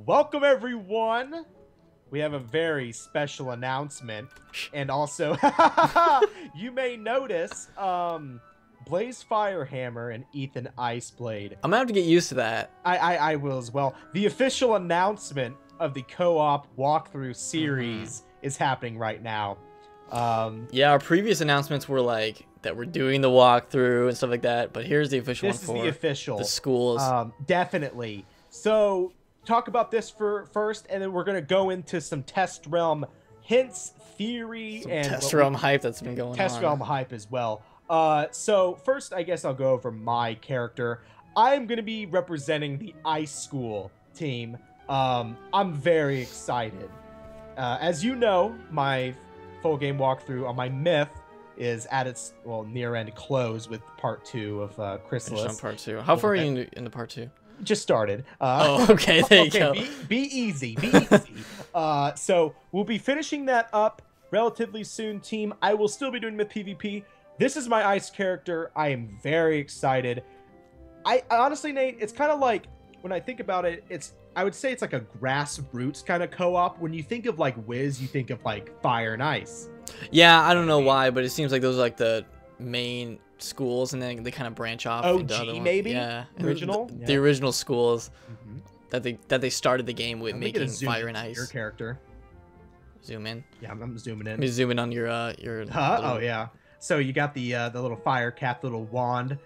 Welcome everyone. We have a very special announcement, and also you may notice Blaze Firehammer and Ethan Iceblade. I'm gonna have to get used to that. I will as well. The official announcement of the co-op walkthrough series is happening right now. Yeah, our previous announcements were like that we're doing the walkthrough and stuff like that, but here's the official one for the schools. Definitely. So talk about this first, and then we're gonna go into some test realm hints, theory, and test realm hype that's been going on. Test realm hype as well. So first, I guess I'll go over my character. I'm gonna be representing the Ice School team. I'm very excited. As you know, my full game walkthrough on my myth is at its near end close with part 2 of Chrysalis. On part 2. How far are you into part 2? Just started. Oh, okay. There you go. Be easy. Be easy. So we'll be finishing that up relatively soon, team. I will still be doing myth PvP. This is my Ice character. I am very excited. I honestly, Nate, it's kind of like, when I think about it, I would say it's like a grassroots kind of co-op. When you think of like Wiz, you think of like Fire and Ice. Yeah, I don't know why, but it seems like those are like the main schools, and then they kind of branch off into other ones. Maybe? Yeah, Original? The original schools that they started the game with, making Fire and Ice. Your character. Zoom in. Yeah, I'm zooming in. Let me zoom in on your Oh yeah. So you got the little fire cap, the little wand.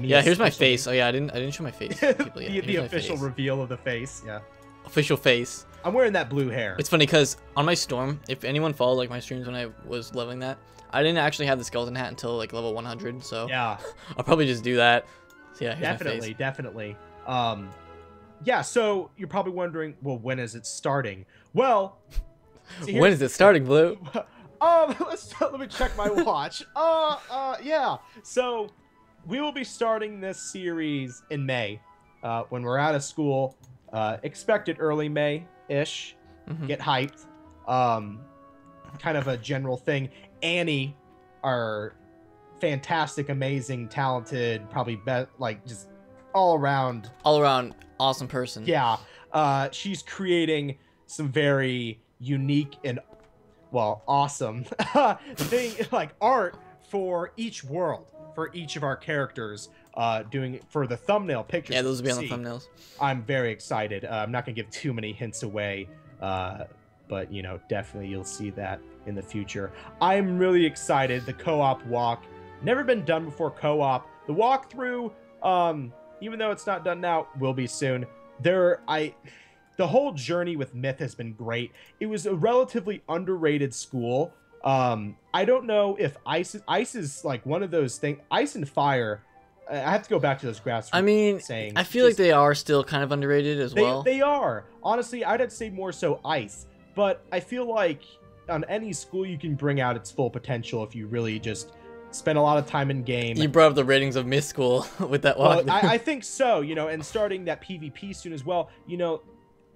Yeah, here's my face. Oh yeah, I didn't show my face. People yet. The official reveal of the face. Yeah. Official face. I'm wearing that blue hair. It's funny because on my Storm, if anyone followed like my streams when I was leveling that, I didn't actually have the skeleton hat until like level 100. So yeah, I'll probably just do that. So yeah, definitely. Yeah. So you're probably wondering, well, when is it starting? Well, when is it starting, Blue? Let me check my watch. Yeah. So we will be starting this series in May, when we're out of school. Expect it early May-ish. Get hyped. Kind of a general thing. Annie, our fantastic, amazing, talented, probably like just all around awesome person. Yeah. She's creating some very unique and awesome like art for each world, for each of our characters, doing it for the thumbnail pictures. Yeah, those will be on the thumbnails. I'm very excited. I'm not gonna give too many hints away, but you know, definitely you'll see that in the future. I'm really excited. The co-op walk, never been done before. Co-op, the walkthrough, even though it's not done now, will be soon. The whole journey with Myth has been great. It was a relatively underrated school. I don't know if Ice is like one of those things. Ice and Fire, I have to go back to those graphs. I mean, I feel like they are still kind of underrated as well. They are. Honestly, I'd have to say more so Ice. But I feel like on any school you can bring out its full potential if you really just spend a lot of time in game. You brought up the ratings of Myth School with that one. Well, I think so, you know, and starting that PvP soon as well. You know,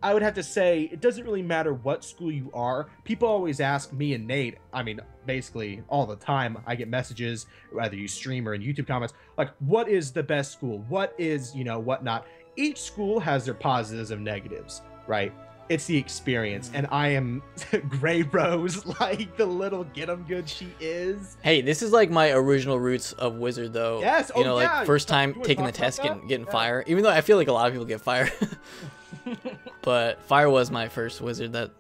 I would have to say it doesn't really matter what school you are. People always ask me and Nate, I mean, basically all the time, I get messages, whether you stream or in YouTube comments, like, what is the best school? What is, you know, whatnot? Each school has their positives and negatives, right? It's the experience, and I am Gray Rose, like the little get 'em good she is. Hey, this is like my original roots of Wizard, though. Yes, you know, like first time taking the test, getting fire. Even though I feel like a lot of people get fire, but fire was my first Wizard that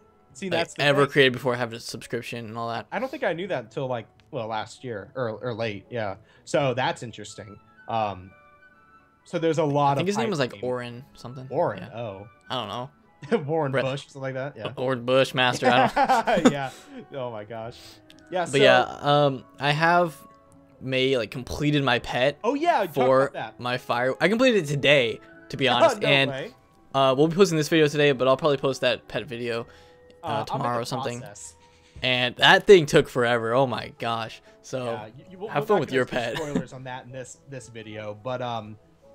that's ever created before I have a subscription and all that. I don't think I knew that until like last year or late, yeah. So that's interesting. So there's a lot of. I think his name was like Orin something. Orin, yeah. Oh. I don't know. Warren Bush, something like that. Yeah. Warren Bush, Master. I don't... Yeah. Oh my gosh. Yeah. But yeah, I have completed my pet. Oh yeah. For my fire, I completed it today, to be honest. No and way. We'll be posting this video today, but I'll probably post that pet video tomorrow or something. Process. And that thing took forever. Oh my gosh. So yeah, have fun with your pet. Spoilers on that in this video, but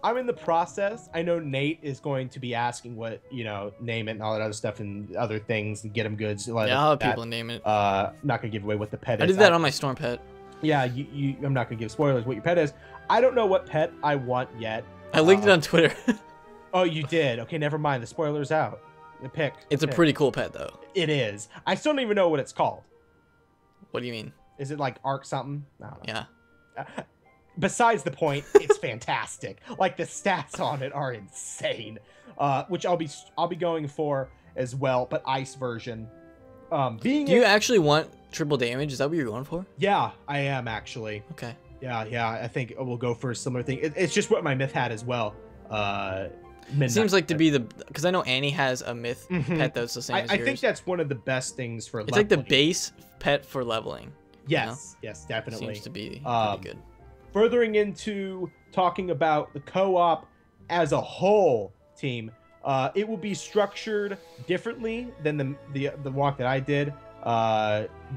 I'm in the process. I know Nate is going to be asking what, you know, name it and all that other stuff and other things and get him goods. Yeah, I'll have people name it. Not gonna give away what the pet is. I did that on my Storm pet. Yeah, I'm not gonna give spoilers what your pet is. I don't know what pet I want yet. I linked it on Twitter. Oh, you did? Okay, never mind. The spoiler's out. Pick. It's a pretty cool pet, though. It is. I still don't even know what it's called. What do you mean? Is it like Arc something? I don't know. Yeah. Besides the point, it's fantastic. Like the stats on it are insane. Which I'll be going for as well, but ice version. Do you actually want triple damage? Is that what you're going for? Yeah, I am actually. Okay. Yeah. I think we'll go for a similar thing. It's just what my myth had as well. It seems like to be the, because I know Annie has a myth pet that's the same as yours. I think that's one of the best things for it's leveling. like the base pet for leveling. Yes, yes, definitely. Seems to be pretty good. Furthering into talking about the co-op as a whole, team, it will be structured differently than the walk that I did.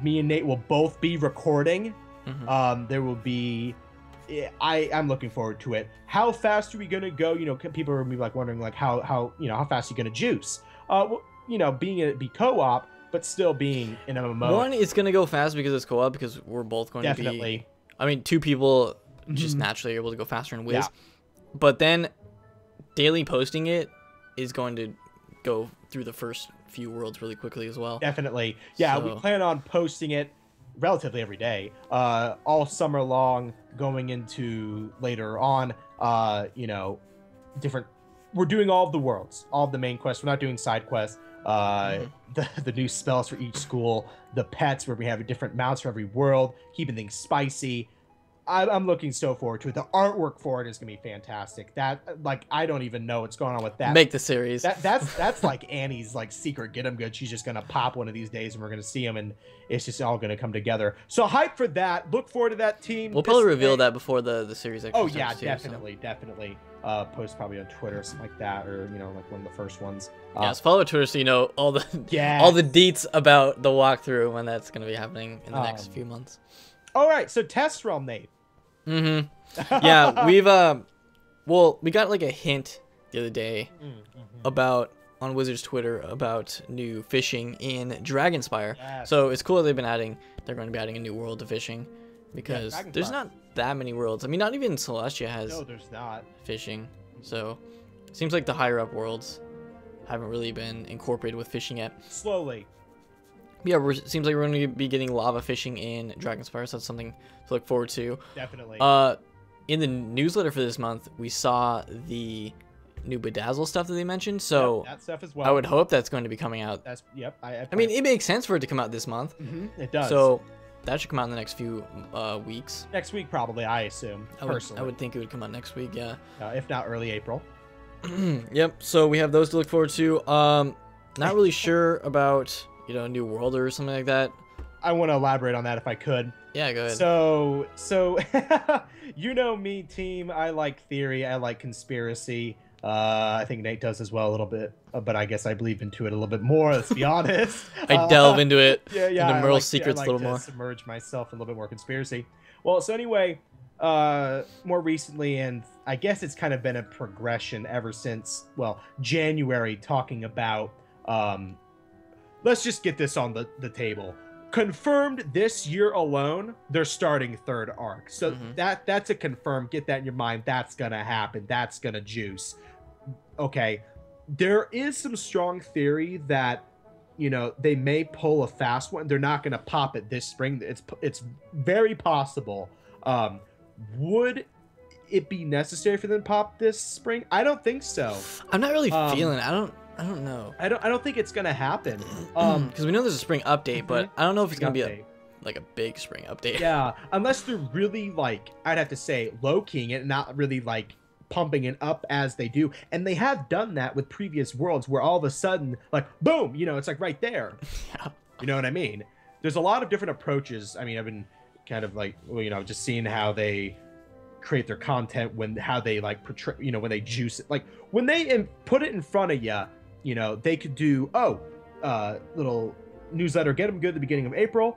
Me and Nate will both be recording. There will be, I'm looking forward to it. How fast are we gonna go? You know, people are like wondering like how fast are you gonna juice? You know, be co-op, but still being in MMO. One, it's gonna go fast because it's co-op, because we're both going to be. I mean, two people just naturally are able to go faster in Wiz. Yeah. But then daily posting it is going to go through the first few worlds really quickly as well. Definitely. Yeah, so we plan on posting it relatively every day, all summer long, going into later on. You know, different. We're doing all of the worlds, all of the main quests. We're not doing side quests. The new spells for each school, the pets where we have different mounts for every world, keeping things spicy. I'm looking so forward to it. The artwork for it is gonna be fantastic. That, like, I don't even know what's going on with that. Make the series. That's like Annie's like secret get 'em good. She's just gonna pop one of these days and we're gonna see them, and it's just all gonna come together. So hype for that. Look forward to that, team. We'll probably reveal that before the series actually starts too, definitely. Post probably on Twitter or something like that, or you know, like one of the first ones. Yes, follow Twitter so you know all the all the deets about the walkthrough when that's gonna be happening in the next few months. All right, so Test Realm, Nate. Yeah, we've well, we got like a hint the other day about on Wizards Twitter about new fishing in Dragonspire. Yes. So it's cool that they're going to be adding a new world to fishing, because there's not that many worlds. I mean, not even Celestia has there's not fishing. So it seems like the higher up worlds haven't really been incorporated with fishing yet. Slowly. Yeah, it seems like we're going to be getting lava fishing in Dragonspire, so that's something to look forward to. Definitely. In the newsletter for this month, we saw the new Bedazzle stuff that they mentioned, so that stuff as well. I would hope that's going to be coming out. That's I mean, it makes sense for it to come out this month. It does. So that should come out in the next few weeks. Next week, probably, I assume. I would think it would come out next week, yeah. If not early April. Yep, so we have those to look forward to. Not really sure about, you know, New World or something like that. I want to elaborate on that if I could. Yeah, go ahead. So you know me, team. I like theory. I like conspiracy. I think Nate does as well a little bit, but I guess I believe into it a little bit more. Let's be honest. I delve into it. Yeah. Into Merle's secrets a little more. Submerge myself in a little bit more conspiracy. Well, so anyway, more recently, and I guess it's kind of been a progression ever since, well, January, talking about. Let's just get this on the table. Confirmed this year alone, they're starting third arc. So that's a confirmed. Get that in your mind. That's gonna happen. That's gonna juice. Okay. There is some strong theory that, you know, they may pull a fast one. They're not gonna pop it this spring. It's very possible. Would it be necessary for them to pop this spring? I don't think so. I'm not really feeling it. I don't know. I don't think it's gonna happen. Because we know there's a spring update, but I don't know if it's gonna be a big spring update. Yeah, unless they're really like, I'd have to say low-keying it and not really like pumping it up as they do. And they have done that with previous worlds where all of a sudden, like, boom, you know, it's like right there. Yeah. You know what I mean? There's a lot of different approaches. I mean, I've been kind of like, well, you know, just seeing how they create their content, how they like portray, you know, when they juice it, like when they put it in front of you. You know, they could do, little newsletter, get them good at the beginning of April.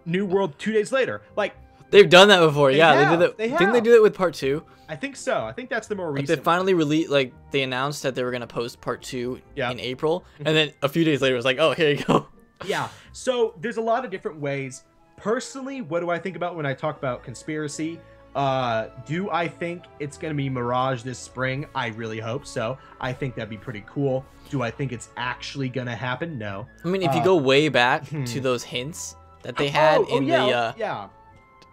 New world 2 days later. Like, they've done that before. They did that. Didn't they do it with part 2? I think so. I think that's the more recent. They finally released, like, they announced that they were going to post part 2 in April. And then a few days later, it was like, oh, here you go. Yeah. So there's a lot of different ways. Personally, what do I think about when I talk about conspiracy? Do I think it's going to be Mirage this spring? I really hope so. I think that'd be pretty cool. Do I think it's actually going to happen? No. I mean, if you go way back to those hints that they had yeah.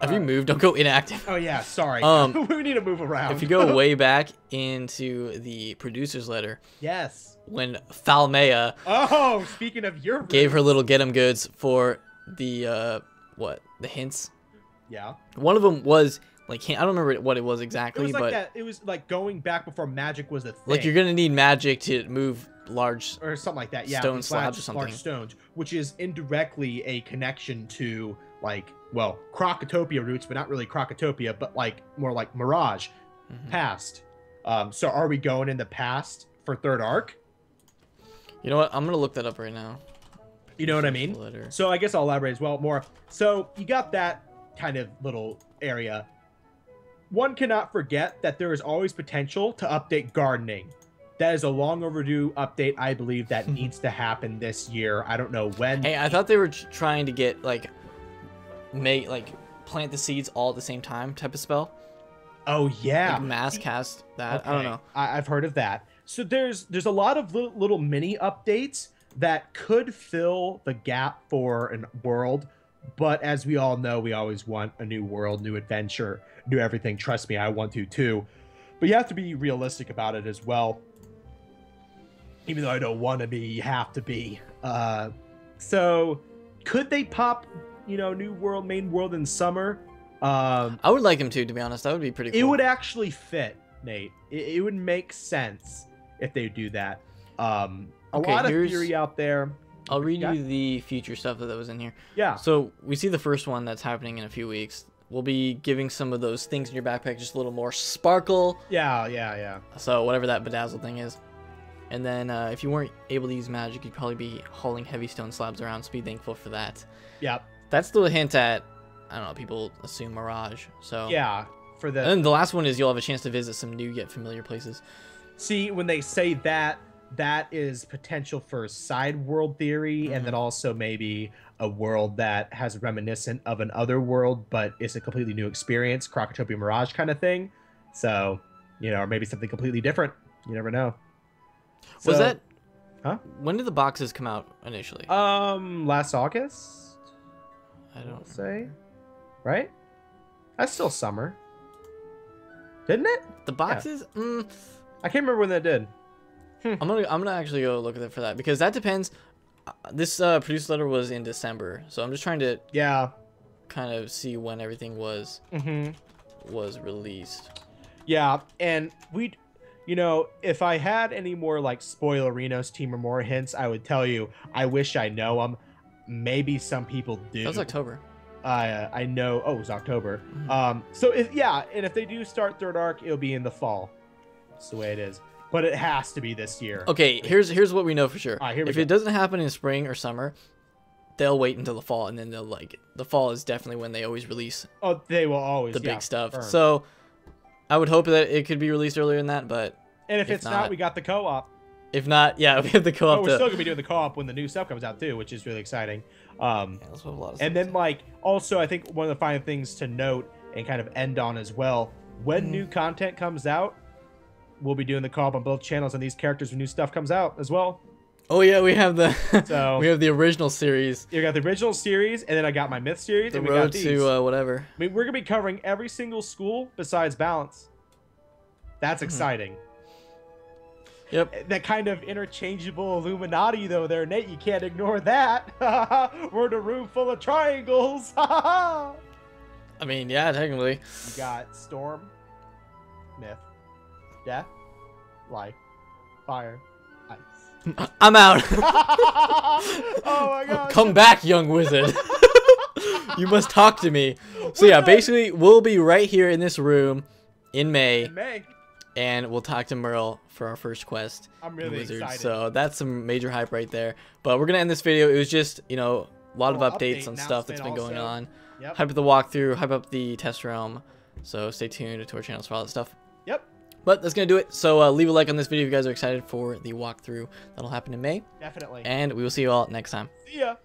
Have you moved? Don't go inactive. Oh yeah, sorry. We need to move around. If you go way back into the producer's letter. Yes. When Falmea. Oh, speaking of your. Gave her little get 'em goods for the the hints. Yeah. One of them was like I don't remember what it was exactly, it was like but that. It was like going back before magic was a thing. Like you're gonna need magic to move large or something like that. Yeah, stone slabs or something. Large stones, which is indirectly a connection to like. Well, Crocotopia roots, but not really Crocotopia, but like more like Mirage, past. So are we going in the past for third arc? You know what? I'm gonna look that up right now. You know what I mean? So I guess I'll elaborate as well more. So you got that kind of little area. One cannot forget that there is always potential to update gardening. That is a long overdue update, I believe, that needs to happen this year. I don't know when. Hey, I thought they were trying to get like. Plant the seeds all at the same time type of spell. Oh yeah, like mass cast that. Okay. I don't know. I've heard of that. So there's a lot of little mini updates that could fill the gap for a world, but as we all know, we always want a new world, new adventure, new everything. Trust me, I want to too, but you have to be realistic about it as well. Even though I don't want to be, you have to be. So could they pop? You know, new world, main world in summer. I would like him to be honest. That would be pretty cool. It would actually fit, Nate. It would make sense if they do that. A lot of theory out there. I'll read you the future stuff that was in here. Yeah. So we see the first one that's happening in a few weeks. We'll be giving some of those things in your backpack just a little more sparkle. Yeah. So whatever that bedazzled thing is. And then if you weren't able to use magic, you'd probably be hauling heavy stone slabs around, so be thankful for that. Yep. That's still a hint at, I don't know, people assume Mirage. So yeah, for the. And then the last one is you'll have a chance to visit some new yet familiar places. See, when they say that, that is potential for side world theory, and then also maybe a world that has reminiscent of an other world, but it's a completely new experience, Crocotopia Mirage kind of thing. So, you know, or maybe something completely different. You never know. Was So, that? Huh? When did the boxes come out initially? Last August. I don't say, right? That's still summer, didn't it? The boxes? Yeah. I can't remember when that did. I'm gonna actually go look at it for that because that depends. This producer letter was in December, so I'm just trying to kind of see when everything was released. Yeah, and you know, if I had any more like Spoilerinos Team or more hints, I would tell you. I wish I know them. Maybe some people do. That was October. I know. Oh, it was October. So and if they do start third arc, it'll be in the fall. That's the way it is. But it has to be this year. Okay, here's what we know for sure. All right, here we if go. it doesn't happen in spring or summer, they'll wait until the fall, and then they'll like it. The fall is definitely when they always release. Oh, they will always the big stuff. Firm. So I would hope that it could be released earlier than that, but and if it's not, we got the co-op. If not, yeah, we have the co-op. We're still gonna be doing the co-op when the new stuff comes out too, which is really exciting. And then like also, I think one of the final things to note and kind of end on as well, when new content comes out, we'll be doing the co-op on both channels, and these characters when new stuff comes out as well. Oh yeah, we have the we have the original series. You got the original series, and then I got my myth series. The and we road got these. to whatever. I mean, we're gonna be covering every single school besides balance. That's exciting. Yep. That kind of interchangeable Illuminati, though, there, Nate. You can't ignore that. We're in a room full of triangles. I mean, yeah, technically. You got Storm, Myth, Death, Life, Fire, Ice. I'm out. Oh my god. Come back, young wizard. You must talk to me. So yeah, basically, we'll be right here in this room in May. And we'll talk to Merle for our first quest. I'm really excited. So that's some major hype right there. But we're going to end this video. It was just, you know, a lot of updates on stuff that's been going on. Yep. Hype up the walkthrough, hype up the test realm. So stay tuned to our channels for all that stuff. Yep. But that's going to do it. So leave a like on this video if you guys are excited for the walkthrough. That'll happen in May. Definitely. And we will see you all next time. See ya.